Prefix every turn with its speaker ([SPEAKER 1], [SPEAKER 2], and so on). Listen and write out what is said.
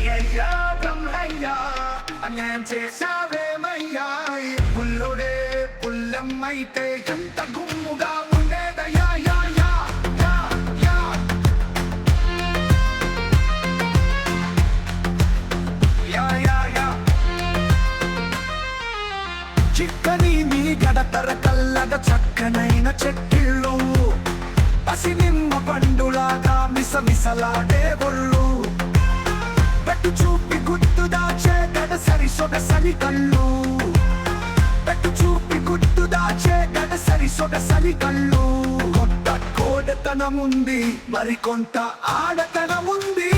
[SPEAKER 1] అయ్యయ్యా బ్రహ్మయ్యా అన్యాయం చేశావేమయ్యా పుల్లుడే పుల్లమ్మైతే ఎంత గుమ్ముగా ఉండేదయ్యా యా యా యా యా యా యా యా చిక్కని మీ గడతర కల్లగా చక్కనైన చెక్కిళ్ళు పసి నిమ్మ పండులాగా మిసమిసలాడే బొళ్ళు పెట్టు చూపి గుర్తు దాచే గడసరి సొగసరి కళ్ళు పెట్టు చూపి గుర్తు దాచే గడసరి సొగసరి కళ్ళు కొంత కోడతనముంది మరికొంత ఆడతనముంది